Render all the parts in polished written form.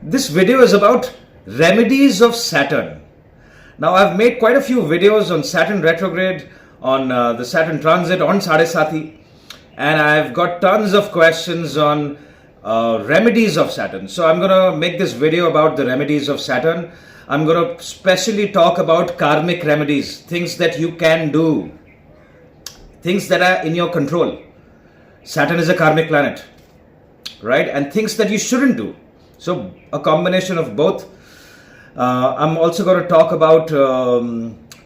This video is about remedies of Saturn. Now, I've made quite a few videos on Saturn Retrograde, on the Saturn Transit, on Sade-Sati, and I've got tons of questions on remedies of Saturn. So I'm going to make this video about the remedies of Saturn. I'm going to specially talk about karmic remedies, things that you can do, things that are in your control. Saturn is a karmic planet, right? And things that you shouldn't do. So a combination of both. I'm also going to talk about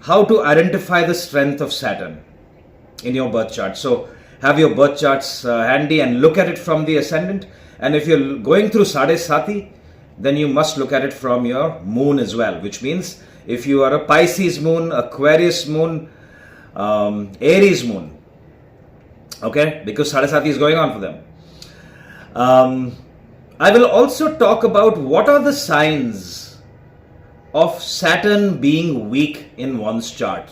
how to identify the strength of Saturn in your birth chart. So have your birth charts handy and look at it from the ascendant. And if you're going through Sade-Sati, then you must look at it from your moon as well, which means if you are a Pisces moon, Aquarius moon, Aries moon, okay, because Sade-Sati is going on for them. I will also talk about what are the signs of Saturn being weak in one's chart.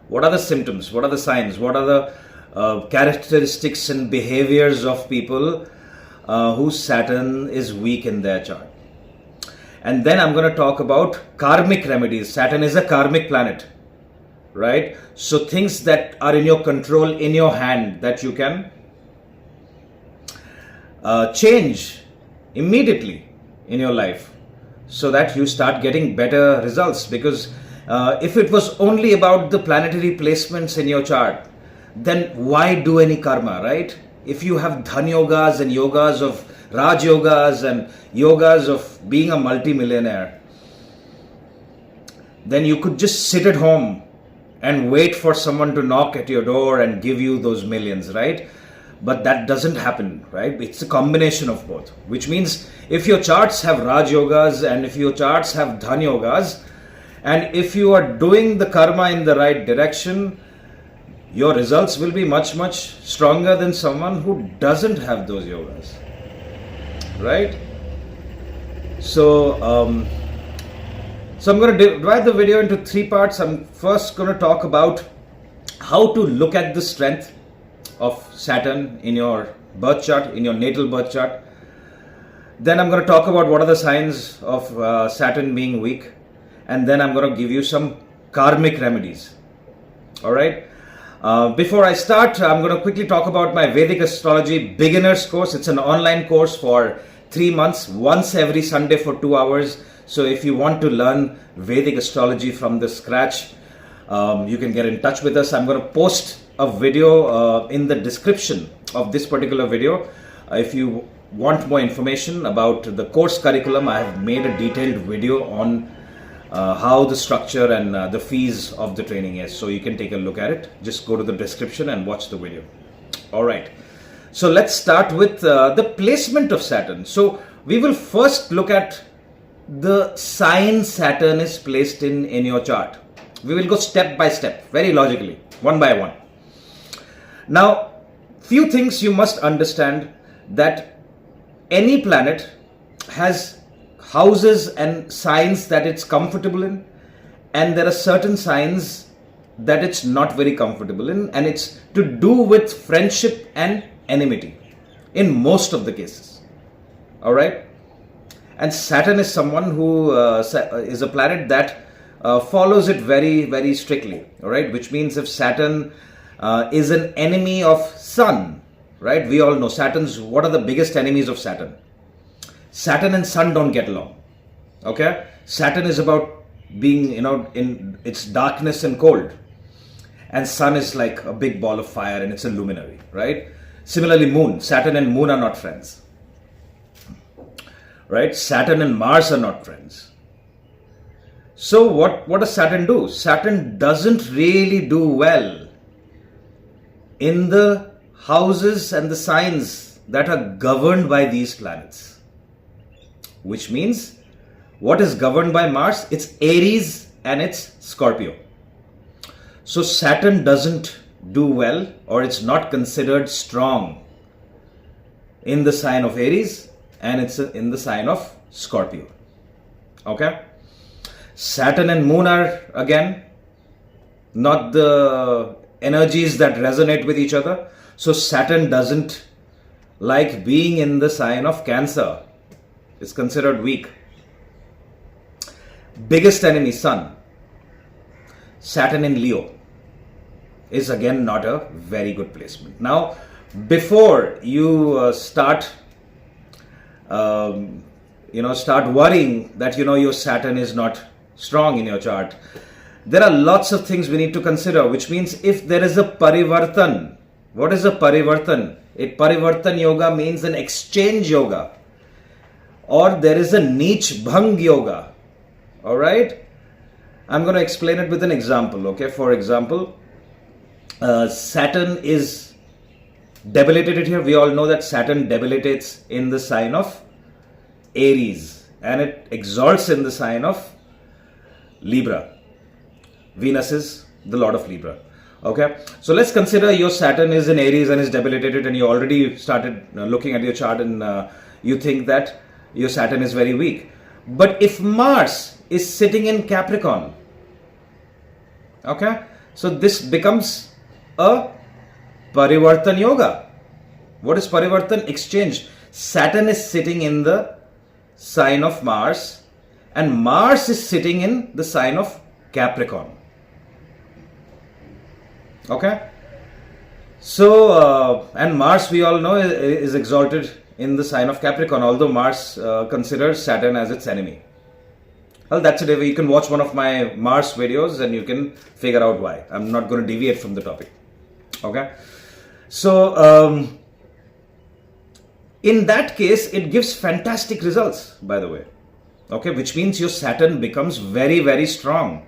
What are the symptoms? What are the signs? What are the characteristics and behaviors of people whose Saturn is weak in their chart? And then I'm going to talk about karmic remedies. Saturn is a karmic planet, right? So things that are in your control, in your hand, that you can change immediately in your life so that you start getting better results. Because if it was only about the planetary placements in your chart, then why do any karma, right? If you have dhan yogas and yogas of Raj yogas and yogas of being a multi-millionaire, then you could just sit at home and wait for someone to knock at your door and give you those millions, right? But that doesn't happen, right? It's a combination of both, which means if your charts have Raj yogas and if your charts have dhan yogas, and if you are doing the karma in the right direction, your results will be much, much stronger than someone who doesn't have those yogas, right? So, I'm going to divide the video into three parts. I'm first going to talk about how to look at the strength of Saturn in your birth chart, in your natal birth chart. Then I'm going to talk about what are the signs of Saturn being weak. And then I'm going to give you some karmic remedies. Alright. Before I start, I'm going to quickly talk about my Vedic Astrology Beginners course. It's an online course for 3 months, once every Sunday for 2 hours. So if you want to learn Vedic Astrology from the scratch, you can get in touch with us. I'm going to post a video in the description of this particular video. If you want more information about the course curriculum, I have made a detailed video on how the structure and the fees of the training is. So you can take a look at it. Just go to the description and watch the video. Alright. So let's start with the placement of Saturn. So we will first look at the sign Saturn is placed in your chart. We will go step by step, very logically, one by one. Now, few things you must understand, that any planet has houses and signs that it's comfortable in, and there are certain signs that it's not very comfortable in, and it's to do with friendship and enmity in most of the cases. Alright? And Saturn is someone who is a planet that follows it very, very strictly. Alright? Which means if Saturn is an enemy of Sun, right? We all know what are the biggest enemies of Saturn? Saturn and Sun don't get along. Okay? Saturn is about being, in its darkness and cold. And Sun is like a big ball of fire and it's a luminary, right? Similarly, Moon. Saturn and Moon are not friends. Right? Saturn and Mars are not friends. So what does Saturn do? Saturn doesn't really do well in the houses and the signs that are governed by these planets. Which means, what is governed by Mars? It's Aries and it's Scorpio. So Saturn doesn't do well, or it's not considered strong in the sign of Aries, and it's in the sign of Scorpio. Okay? Saturn and Moon are, again, not the energies that resonate with each other. So Saturn doesn't like being in the sign of Cancer. is considered weak. Biggest enemy, Sun. Saturn in Leo is again not a very good placement. Now, before you start worrying that your Saturn is not strong in your chart, there are lots of things we need to consider, which means if there is a Parivartan. What is a Parivartan? A Parivartan Yoga means an exchange yoga, or there is a Neech bhang yoga. Alright, I'm going to explain it with an example. Okay, for example, Saturn is debilitated here. We all know that Saturn debilitates in the sign of Aries and it exalts in the sign of Libra. Venus is the Lord of Libra. Okay, so let's consider your Saturn is in Aries and is debilitated, and you already started looking at your chart and you think that your Saturn is very weak. But if Mars is sitting in Capricorn, okay, so this becomes a Parivartan Yoga. What is Parivartan? Exchange. Saturn is sitting in the sign of Mars and Mars is sitting in the sign of Capricorn. Okay, so and Mars, we all know, is exalted in the sign of Capricorn, although Mars considers Saturn as its enemy. Well, that's it. You can watch one of my Mars videos and you can figure out why. I'm not going to deviate from the topic. Okay, so in that case, it gives fantastic results, by the way. Okay, which means your Saturn becomes very, very strong,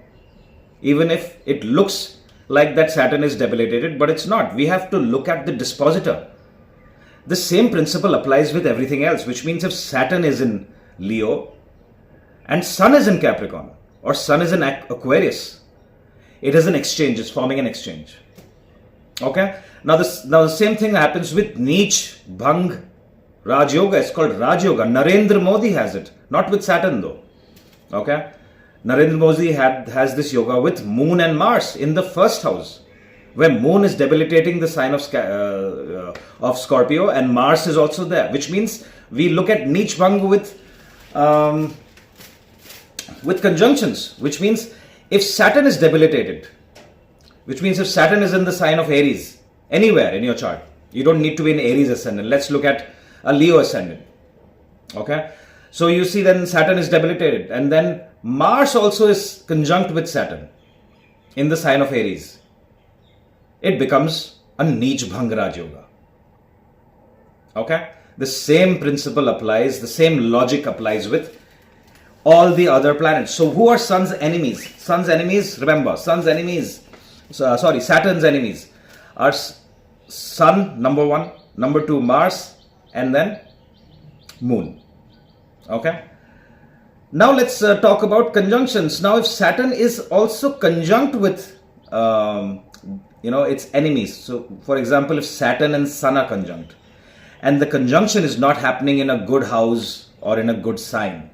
even if it looks like that Saturn is debilitated, but it's not. We have to look at the dispositor. The same principle applies with everything else, which means if Saturn is in Leo and Sun is in Capricorn or Sun is in Aquarius, it is an exchange. It's forming an exchange. Okay. Now the same thing happens with Neech bhang Raj Yoga. It's called Raj Yoga. Narendra Modi has it, not with Saturn though. Okay. Narendra Modi has this yoga with Moon and Mars in the first house, where Moon is debilitating the sign of Scorpio and Mars is also there, which means we look at Neech bhang with conjunctions, which means if Saturn is debilitated, which means if Saturn is in the sign of Aries, anywhere in your chart, you don't need to be in Aries Ascendant. Let's look at a Leo Ascendant. Okay, so you see then Saturn is debilitated and then Mars also is conjunct with Saturn in the sign of Aries. It becomes a Neech bhang Raj Yoga. Okay, the same principle applies, the same logic applies with all the other planets. So who are Sun's enemies? Sun's enemies, remember, Saturn's enemies are Sun, number 1, number 2, Mars, and then Moon. Okay. Now let's talk about conjunctions. Now if Saturn is also conjunct with, its enemies. So for example, if Saturn and Sun are conjunct and the conjunction is not happening in a good house or in a good sign,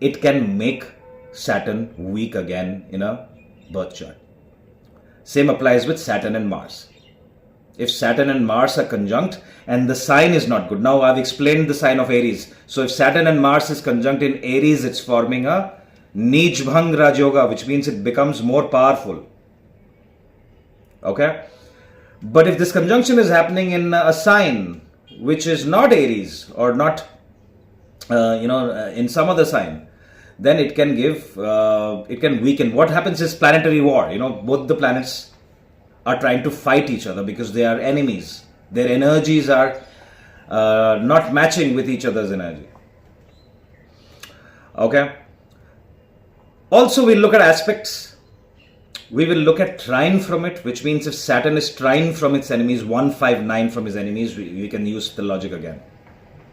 it can make Saturn weak again in a birth chart. Same applies with Saturn and Mars. If Saturn and Mars are conjunct and the sign is not good. Now I've explained the sign of Aries. So if Saturn and Mars is conjunct in Aries, it's forming a Neech bhang Raj Yoga, which means it becomes more powerful. Okay. But if this conjunction is happening in a sign which is not Aries or not, in some other sign, then it can it can weaken. What happens is planetary war. Both the planets are trying to fight each other because they are enemies. Their energies are not matching with each other's energy. Okay. Also, we'll look at aspects. We will look at trine from it, which means if Saturn is trine from its enemies, 159 from his enemies, we can use the logic again.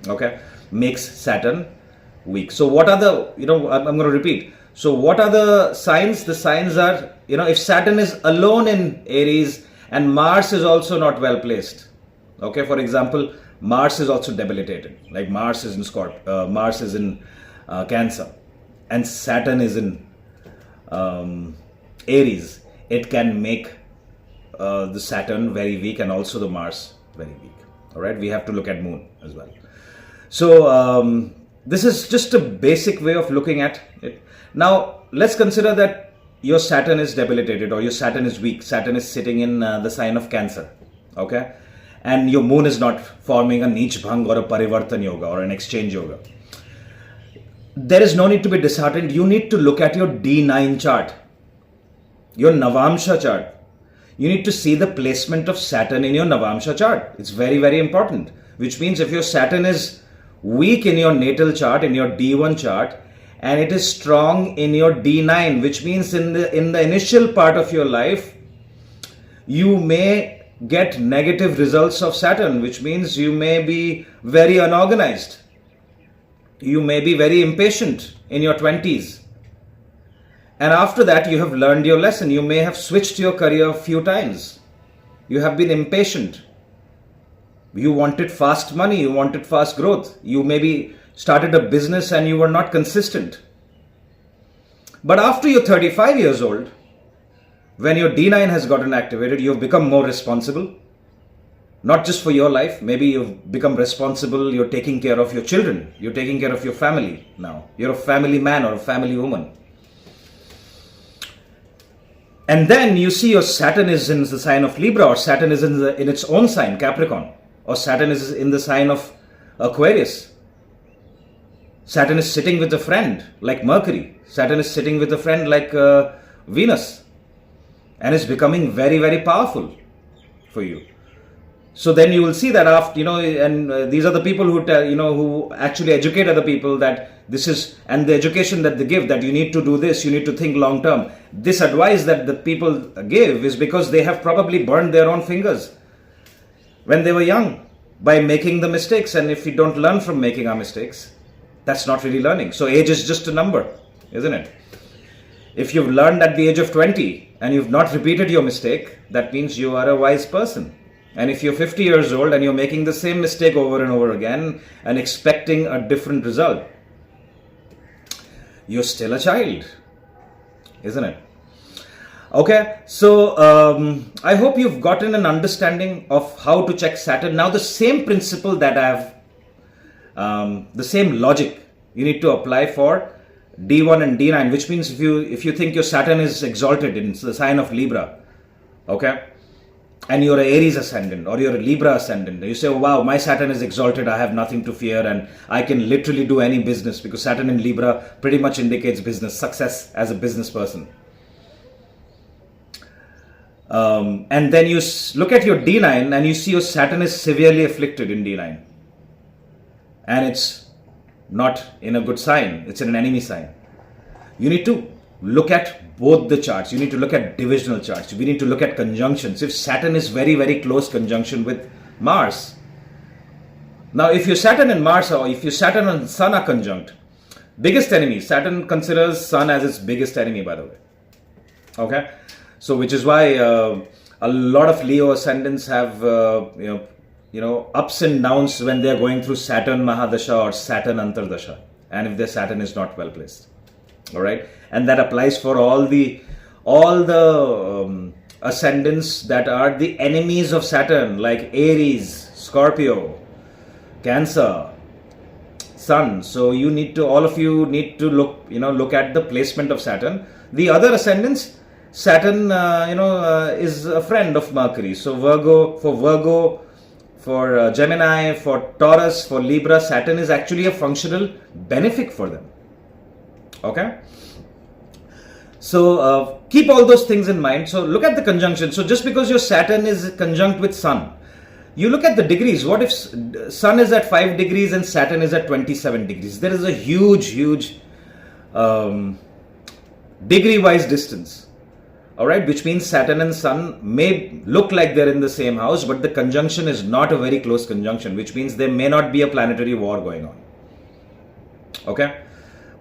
Okay. Makes Saturn weak. So what are the, I'm going to repeat. So what are the signs? The signs are, if Saturn is alone in Aries and Mars is also not well placed. Okay, for example, Mars is also debilitated. Like Mars is in Mars is in Cancer and Saturn is in Aries. It can make the Saturn very weak and also the Mars very weak. All right, we have to look at Moon as well. So this is just a basic way of looking at it. Now, let's consider that your Saturn is debilitated or your Saturn is weak. Saturn is sitting in the sign of Cancer. Okay? And your moon is not forming a Neech, bhang or a Parivartan Yoga or an exchange yoga. There is no need to be disheartened. You need to look at your D9 chart, your Navamsha chart. You need to see the placement of Saturn in your Navamsha chart. It's very, very important. Which means if your Saturn is weak in your natal chart, in your D1 chart, and it is strong in your D9, which means in the initial part of your life, you may get negative results of Saturn, which means you may be very unorganized. You may be very impatient in your 20s. And after that, you have learned your lesson. You may have switched your career a few times. You have been impatient. You wanted fast money. You wanted fast growth. You maybe started a business and you were not consistent. But after you're 35 years old, when your D9 has gotten activated, you've become more responsible. Not just for your life. Maybe you've become responsible. You're taking care of your children. You're taking care of your family now. You're a family man or a family woman. And then you see your Saturn is in the sign of Libra, or Saturn is in its own sign, Capricorn, or Saturn is in the sign of Aquarius. Saturn is sitting with a friend like Mercury. Saturn is sitting with a friend like Venus, and is becoming very, very powerful for you. So then you will see that after, and these are the people who tell, who actually educate other people that this is, and the education that they give, that you need to do this, you need to think long term. This advice that the people give is because they have probably burned their own fingers when they were young by making the mistakes. And if we don't learn from making our mistakes, that's not really learning. So age is just a number, isn't it? If you've learned at the age of 20 and you've not repeated your mistake, that means you are a wise person. And if you're 50 years old and you're making the same mistake over and over again and expecting a different result, you're still a child, isn't it? Okay, so I hope you've gotten an understanding of how to check Saturn. Now the same principle that the same logic you need to apply for D1 and D9, which means if you think your Saturn is exalted in the sign of Libra, okay, and you're an Aries ascendant or you're a Libra ascendant, you say, oh, wow, my Saturn is exalted, I have nothing to fear and I can literally do any business, because Saturn in Libra pretty much indicates business, success as a business person. And then you look at your D9 and you see your Saturn is severely afflicted in D9. And it's not in a good sign, it's in an enemy sign. You need to look at both the charts. You need to look at divisional charts. We need to look at conjunctions. If Saturn is very, very close conjunction with Mars. Now, if your Saturn and Mars, or if your Saturn and Sun are conjunct, biggest enemy, Saturn considers Sun as its biggest enemy, by the way. Okay? So, which is why a lot of Leo ascendants have, ups and downs when they're going through Saturn Mahadasha or Saturn Antardasha. And if their Saturn is not well placed. All right, and that applies for all the ascendants that are the enemies of Saturn, like Aries, Scorpio, Cancer, Sun. So all of you need to look at the placement of Saturn. The other ascendants, Saturn, is a friend of Mercury. So Virgo, for Gemini, for Taurus, for Libra, Saturn is actually a functional benefic for them. Okay, so keep all those things in mind. So look at the conjunction. So just because your Saturn is conjunct with Sun, you look at the degrees. What if Sun is at 5 degrees and Saturn is at 27 degrees? There is a huge degree-wise distance. All right, which means Saturn and Sun may look like they're in the same house, but the conjunction is not a very close conjunction, which means there may not be a planetary war going on. Okay.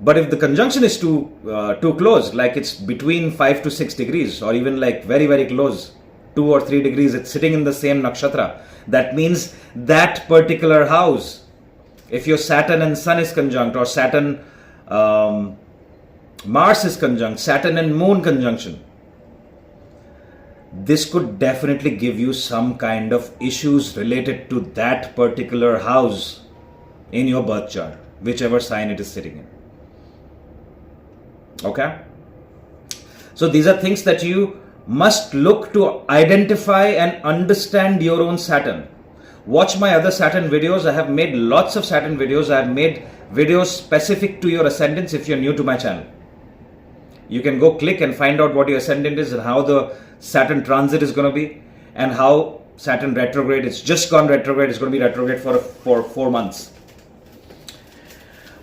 But if the conjunction is too close, like it's between 5 to 6 degrees, or even like very, very close, 2 or 3 degrees, it's sitting in the same nakshatra. That means that particular house, if your Saturn and Sun is conjunct, or Saturn Mars is conjunct, Saturn and Moon conjunction, this could definitely give you some kind of issues related to that particular house in your birth chart. whichever sign it is sitting in. Okay? So these are things that you must look to identify and understand your own Saturn. Watch my other Saturn videos. I have made lots of Saturn videos. I have made videos specific to your ascendants if you're new to my channel. You can go click and find out what your ascendant is and how the Saturn transit is going to be and how Saturn retrograde, it's just gone retrograde, it's going to be retrograde for 4 months.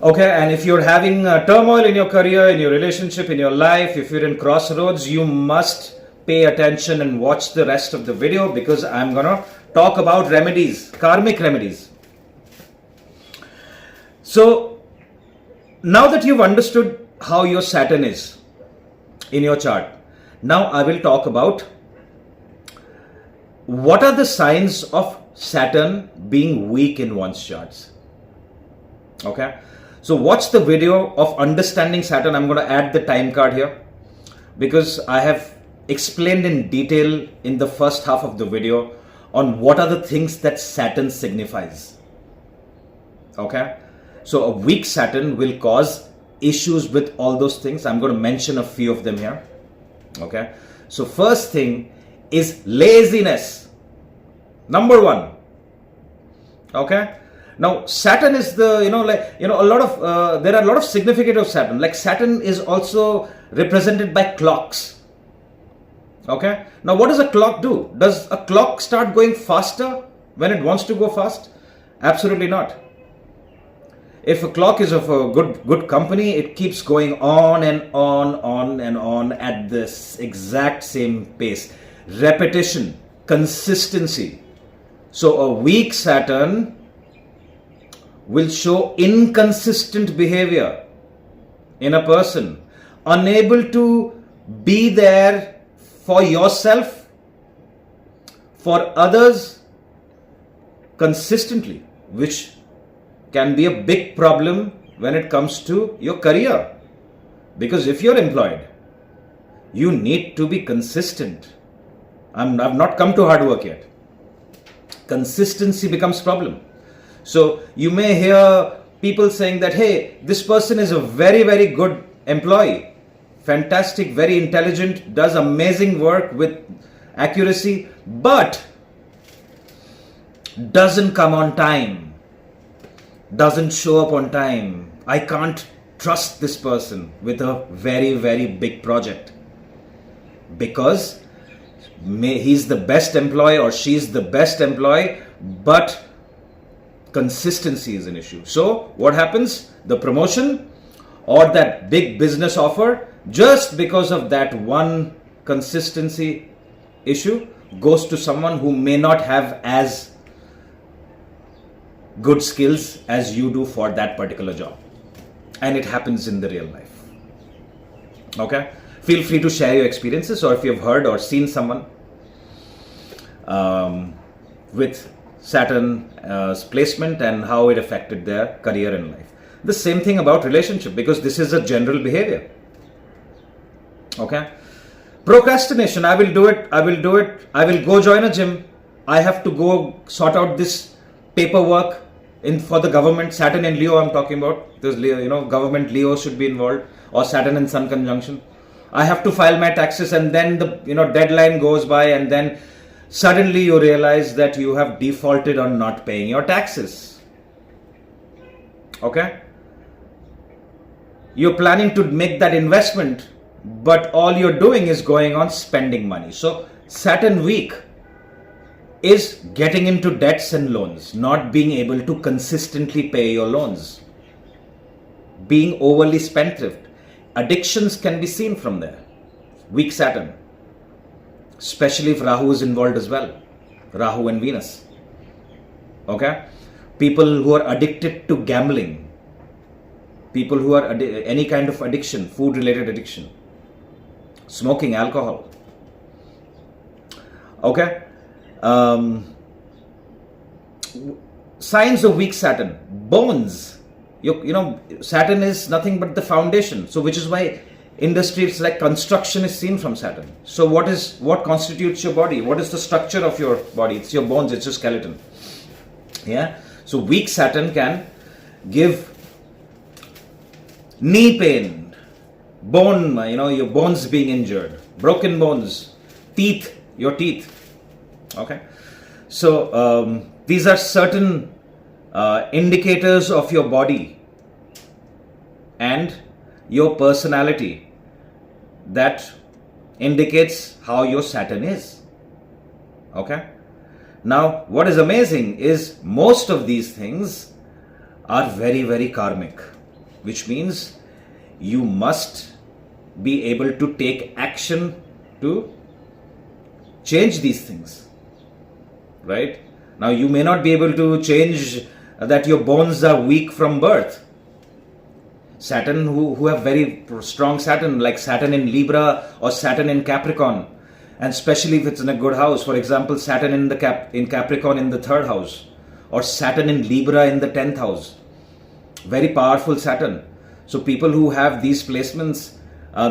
Okay, and if you're having turmoil in your career, in your relationship, in your life, if you're in crossroads, you must pay attention and watch the rest of the video because I'm going to talk about remedies, karmic remedies. So, now that you've understood how your Saturn is in your chart, now I will talk about what are the signs of Saturn being weak in one's charts. Okay, so watch the video of understanding Saturn. I'm going to add the time card here because I have explained in detail in the first half of the video on what are the things that Saturn signifies. Okay, so a weak Saturn will cause issues with all those things. I'm going to mention a few of them here. Okay, so first thing is laziness. Number one. Okay, now Saturn is the, there are a lot of significance of Saturn. Like Saturn is also represented by clocks. Okay, now what does a clock do? Does a clock start going faster when it wants to go fast? Absolutely not. If a clock is of a good company, it keeps going on and on at this exact same pace. Repetition, consistency. So a weak Saturn will show inconsistent behavior in a person, unable to be there for yourself, for others consistently, which can be a big problem when it comes to your career. Because if you're employed, you need to be consistent. I've not come to hard work yet. Consistency becomes problem. So you may hear people saying that, hey, this person is a very, very good employee. Fantastic, very intelligent, does amazing work with accuracy, but doesn't come on time, doesn't show up on time. I can't trust this person with a very, very big project because he's the best employee or she's the best employee, but consistency is an issue. So what happens? The promotion or that big business offer, just because of that one consistency issue, goes to someone who may not have as good skills as you do for that particular job. And it happens in the real life. Okay? Feel free to share your experiences, or if you've heard or seen someone with Saturn's placement and how it affected their career and life. The same thing about relationship, because this is a general behavior. Okay? Procrastination. I will do it. I will go join a gym. I have to go sort out this paperwork for the government. Saturn and Leo I'm talking about. There's government Leo should be involved, or Saturn and Sun conjunction. I have to file my taxes, and then the deadline goes by, and then suddenly you realize that you have defaulted on not paying your taxes. Okay? You're planning to make that investment, but all you're doing is going on spending money. So Saturn weak is getting into debts and loans, not being able to consistently pay your loans, being overly spendthrift. Addictions can be seen from there. Weak Saturn, especially if Rahu is involved as well. Rahu and Venus. Okay? People who are addicted to gambling, people who are any kind of addiction, food related addiction, smoking, alcohol. Okay? Signs of weak Saturn. Bones. Saturn is nothing but the foundation. So which is why industries like construction is seen from Saturn. So what constitutes your body? What is the structure of your body? It's your bones, it's your skeleton. Yeah. So weak Saturn can give knee pain, bone, your bones being injured, broken bones, teeth, your teeth. Okay, so these are certain indicators of your body and your personality that indicates how your Saturn is. Okay, now what is amazing is most of these things are very, very karmic, which means you must be able to take action to change these things, right? Now you may not be able to change that your bones are weak from birth. Saturn, who have very strong Saturn, like Saturn in Libra or Saturn in Capricorn, and especially if it's in a good house, for example, Saturn in Capricorn in the 3rd house, or Saturn in Libra in the 10th house. Very powerful Saturn. So people who have these placements,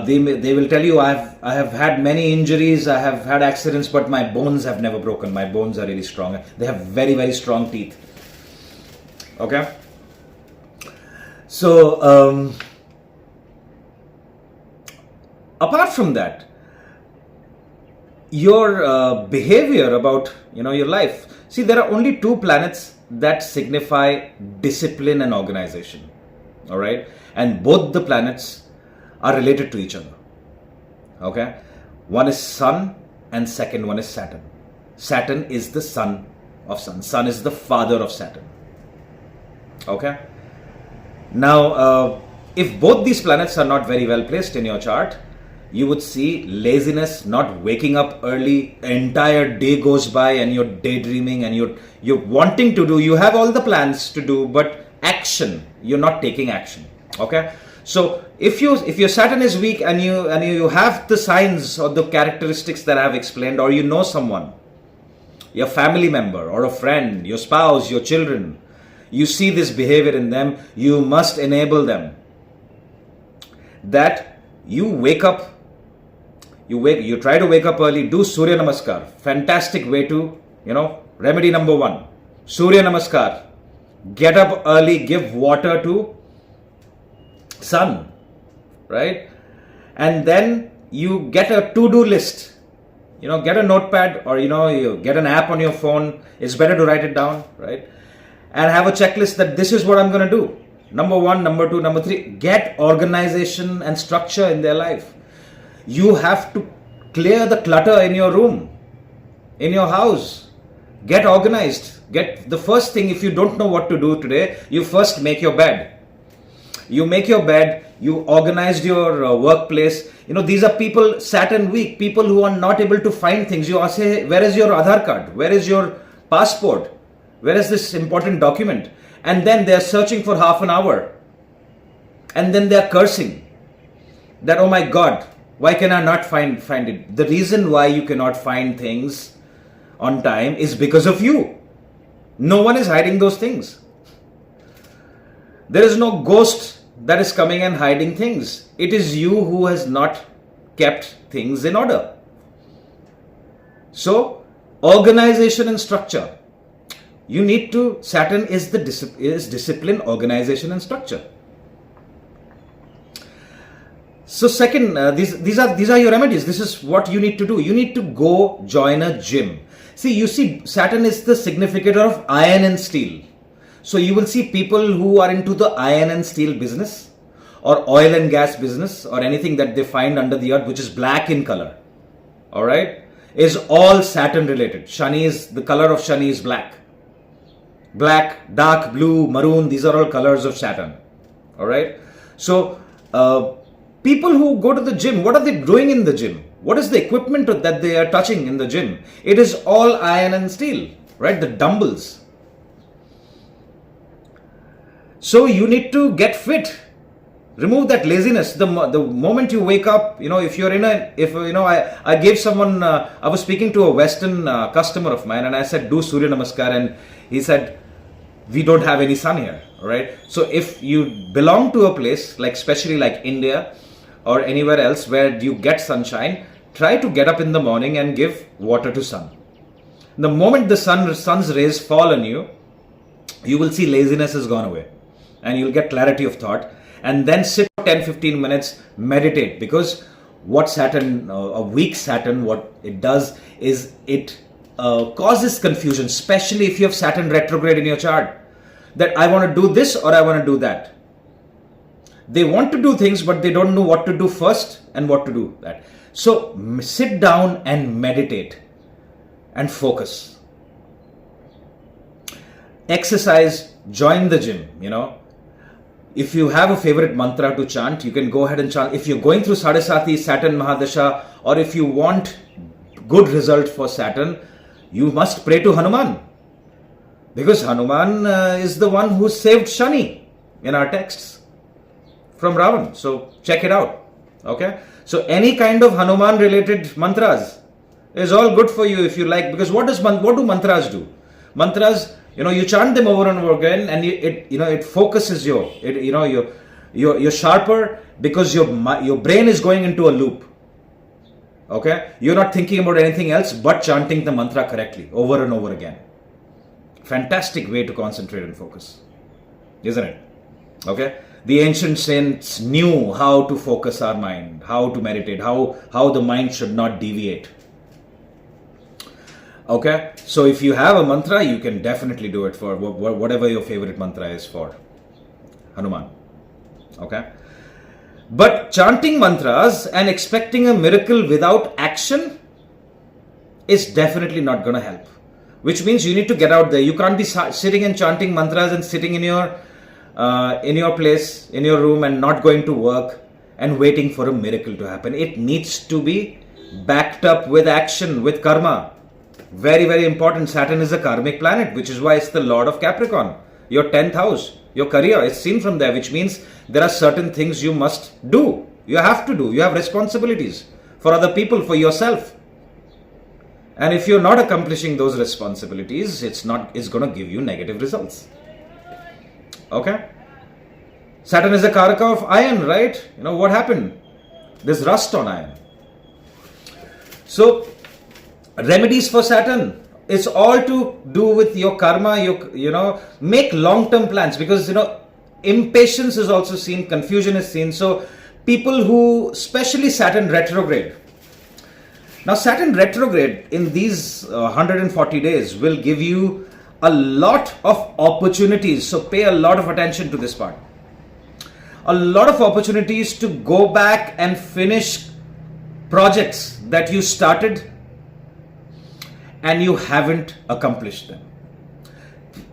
they will tell you, I have had many injuries, I have had accidents, but my bones have never broken. My bones are really strong. They have very, very strong teeth. Okay. So apart from that, your behavior about your life. See, there are only 2 planets that signify discipline and organization. All right, and both the planets are related to each other. Okay, one is Sun and second one is Saturn. Saturn is the son of Sun. Sun is the father of Saturn. Okay. Now, if both these planets are not very well placed in your chart, you would see laziness, not waking up early, entire day goes by and you're daydreaming and you're wanting to do, you have all the plans to do, but action, you're not taking action. Okay. So if your Saturn is weak and you have the signs or the characteristics that I have explained, or you know someone, your family member or a friend, your spouse, your children, you see this behavior in them, you must enable them that you wake up, you try to wake up early, do Surya Namaskar. Fantastic way to, remedy number 1, Surya Namaskar. Get up early, give water to sun, right? And then you get a to-do list, get a notepad, or you get an app on your phone. It's better to write it down, right? And have a checklist that this is what I'm going to do. Number 1, number 2, number 3. Get organization and structure in their life. You have to clear the clutter in your room, in your house. Get organized. Get the first thing, if you don't know what to do today, you first make your bed. You make your bed, you organize your workplace. These are people, Saturn weak, people who are not able to find things. You say, where is your Aadhaar card? Where is your passport? Where is this important document? And then they are searching for half an hour. And then they are cursing that, oh my God, why can I not find it? The reason why you cannot find things on time is because of you. No one is hiding those things. There is no ghost that is coming and hiding things. It is you who has not kept things in order. So, organization and structure. You need to, Saturn is discipline, organization and structure. So second, these are your remedies. This is what you need to do. You need to go join a gym. See, you see, Saturn is the significator of iron and steel. So you will see people who are into the iron and steel business, or oil and gas business, or anything that they find under the earth which is black in color. All right, is all Saturn related. Shani is, the color of Shani is black. Black, dark blue, maroon, these are all colors of Saturn. All right. So people who go to the gym, what are they doing in the gym? What is the equipment that they are touching in the gym? It is all iron and steel, right? The dumbbells. So you need to get fit. Remove that laziness. The moment you wake up, if you're I gave someone, I was speaking to a Western customer of mine, and I said, do Surya Namaskar, and he said, we don't have any sun here, right? So if you belong to a place, like especially like India or anywhere else where you get sunshine, try to get up in the morning and give water to sun. The moment the sun's rays fall on you, you will see laziness has gone away, and you'll get clarity of thought. and then sit for 10-15 minutes, meditate. Because what Saturn, a weak Saturn, what it does is it causes confusion, especially if you have Saturn retrograde in your chart, that I want to do this or I want to do that. They want to do things, but they don't know what to do first and what to do that. So sit down and meditate and focus. Exercise, join the gym, If you have a favorite mantra to chant, you can go ahead and chant. If you're going through Sade-Sati, Saturn Mahadasha, or if you want good result for Saturn, you must pray to Hanuman. Because Hanuman is the one who saved Shani in our texts from Ravan. So check it out. Okay. So any kind of Hanuman related mantras is all good for you if you like. Because what do mantras do? Mantras, you chant them over and over again, and it focuses you're sharper because your brain is going into a loop. Okay, you're not thinking about anything else but chanting the mantra correctly over and over again. Fantastic way to concentrate and focus, isn't it? Okay, the ancient saints knew how to focus our mind, how to meditate, how the mind should not deviate. Okay, so if you have a mantra, you can definitely do it for whatever your favorite mantra is for Hanuman. Okay, but chanting mantras and expecting a miracle without action is definitely not going to help. Which means you need to get out there. You can't be sitting and chanting mantras and sitting in your place, in your room, and not going to work and waiting for a miracle to happen. It needs to be backed up with action, with karma. Very, very important. Saturn is a karmic planet, which is why it's the Lord of Capricorn. Your 10th house, your career is seen from there, which means there are certain things you must do. You have to do. You have responsibilities for other people, for yourself. And if you're not accomplishing those responsibilities, it's going to give you negative results. Okay? Saturn is a karaka of iron, right? What happened? There's rust on iron. So, remedies for Saturn, it's all to do with your karma. Make long-term plans, because impatience is also seen, confusion is seen. So people who, especially Saturn retrograde. Now Saturn retrograde in these 140 days will give you a lot of opportunities. So pay a lot of attention to this part. A lot of opportunities to go back and finish projects that you started and you haven't accomplished them.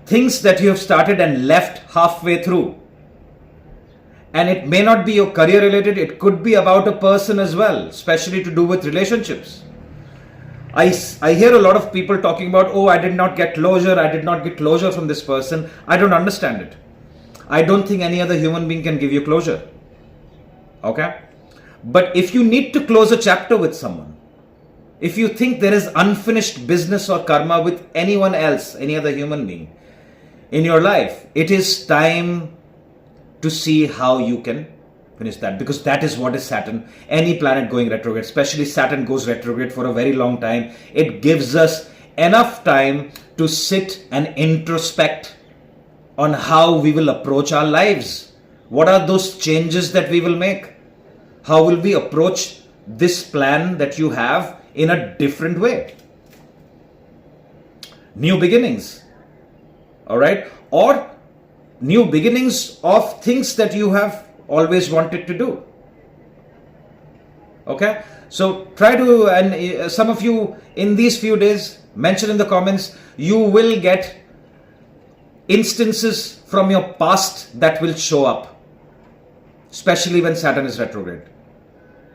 Things that you have started and left halfway through. And it may not be your career related, it could be about a person as well, especially to do with relationships. I hear a lot of people talking about, oh, I did not get closure from this person. I don't understand it. I don't think any other human being can give you closure. Okay? But if you need to close a chapter with someone, if you think there is unfinished business or karma with anyone else, any other human being in your life, it is time to see how you can finish that, because that is what is Saturn. Any planet going retrograde, especially Saturn goes retrograde for a very long time. It gives us enough time to sit and introspect on how we will approach our lives. What are those changes that we will make? How will we approach this plan that you have in a different way? New beginnings. Alright? Or new beginnings of things that you have always wanted to do. Okay? So try to, and some of you in these few days, mention in the comments, you will get instances from your past that will show up, especially when Saturn is retrograde.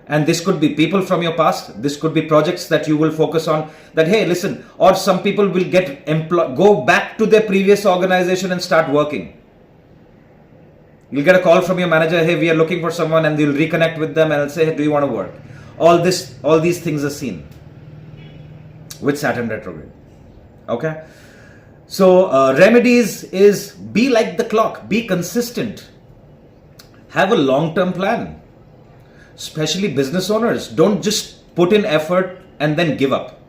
And this could be people from your past, this could be projects that you will focus on, that hey, listen, or some people will go back to their previous organization and start working. You'll get a call from your manager, hey, we are looking for someone, and you'll reconnect with them and say, hey, do you want to work? All these things are seen with Saturn retrograde. Okay? So remedies is be like the clock, be consistent, have a long-term plan. Especially business owners, don't just put in effort and then give up.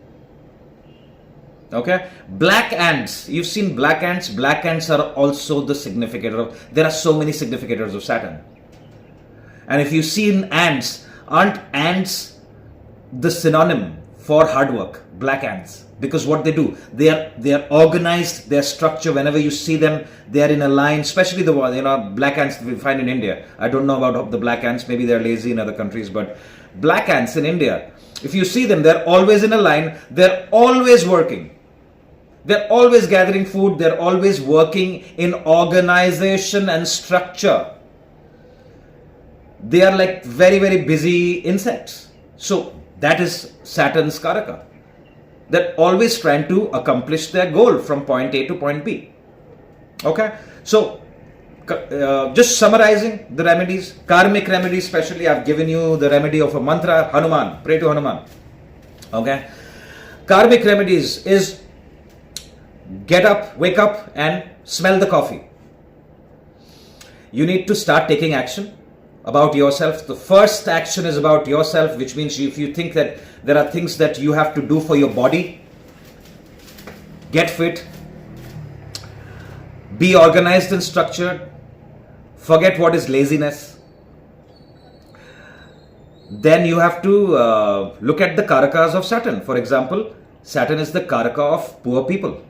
Okay? Black ants. You've seen black ants. Black ants are also the significator of, there are so many significators of Saturn. And if you see in ants, aren't ants the synonym for hard work? Black ants. Because what they do, they are organized, their structure, whenever you see them, they are in a line, especially the black ants we find in India. I don't know about the black ants, maybe they're lazy in other countries, but black ants in India, if you see them, they're always in a line, they're always working. They're always gathering food, they're always working in organization and structure. They are like very, very busy insects. So that is Saturn's Karaka. They're always trying to accomplish their goal from point A to point B. Okay, so just summarizing the remedies, karmic remedies especially, I've given you the remedy of a mantra, Hanuman, pray to Hanuman. Okay, karmic remedies is get up, wake up and smell the coffee. You need to start taking action about yourself. The first action is about yourself, which means if you think that there are things that you have to do for your body, get fit, be organized and structured, forget what is laziness. Then you have to look at the Karakas of Saturn. For example, Saturn is the Karaka of poor people,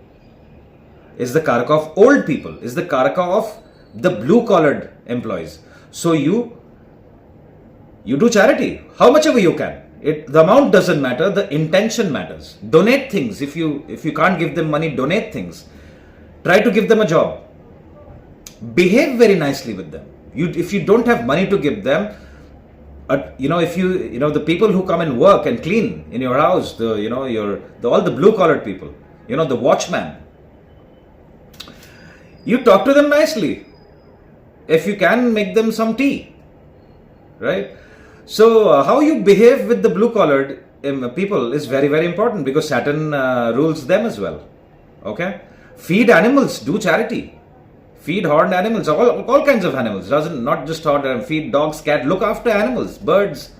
is the Karaka of old people, is the Karaka of the blue-collared employees. So you do charity, how much ever you can. The amount doesn't matter, the intention matters. Donate things. If you can't give them money, donate things. Try to give them a job. Behave very nicely with them. If you don't have money to give them, the people who come and work and clean in your house, all the blue collared people, the watchman, you talk to them nicely. If you can, make them some tea, right? So how you behave with the blue-collared people is very, very important, because Saturn rules them as well. Okay? Feed animals, do charity. Feed horned animals, all kinds of animals. Not just horned, feed dogs, cat, look after animals, birds.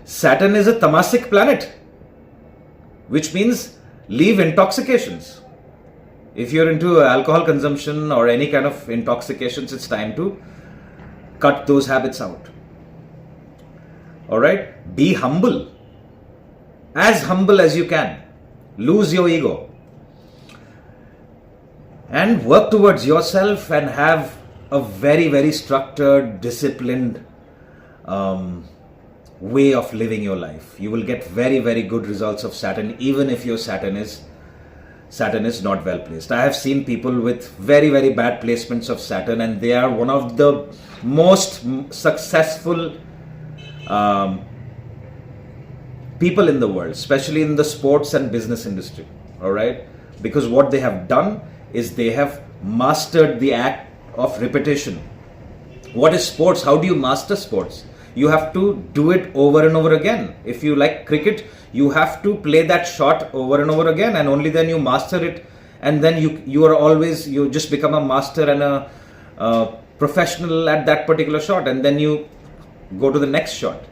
Saturn is a tamasic planet, which means leave intoxications. If you're into alcohol consumption or any kind of intoxications, it's time to cut those habits out. Alright? Be humble. As humble as you can. Lose your ego. And work towards yourself and have a very, very structured, disciplined way of living your life. You will get very, very good results of Saturn, even if your Saturn is not well placed. I have seen people with very, very bad placements of Saturn, and they are one of the most successful people in the world, especially in the sports and business industry. All right, because what they have done is they have mastered the act of repetition. What is sports? How do you master sports? You have to do it over and over again. If you like cricket, you have to play that shot over and over again, and only then you master it, and then you just become a master and a professional at that particular shot, and then you go to the next shot.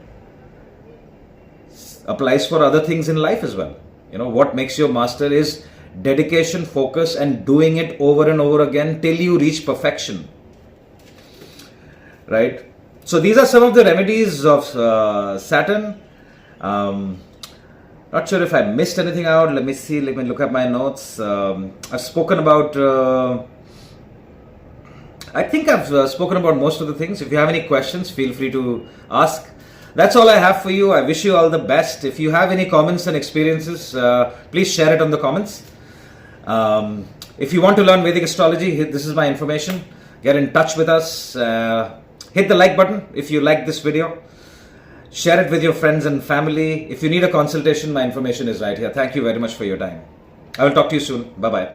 Applies for other things in life as well. What makes you a master is dedication, focus, and doing it over and over again till you reach perfection. Right? So these are some of the remedies of Saturn. Not sure if I missed anything out. Let me see. Let me look at my notes. I've spoken about... I think I've spoken about most of the things. If you have any questions, feel free to ask. That's all I have for you. I wish you all the best. If you have any comments and experiences, please share it on the comments. If you want to learn Vedic astrology, this is my information. Get in touch with us. Hit the like button if you like this video. Share it with your friends and family. If you need a consultation, my information is right here. Thank you very much for your time. I will talk to you soon. Bye-bye.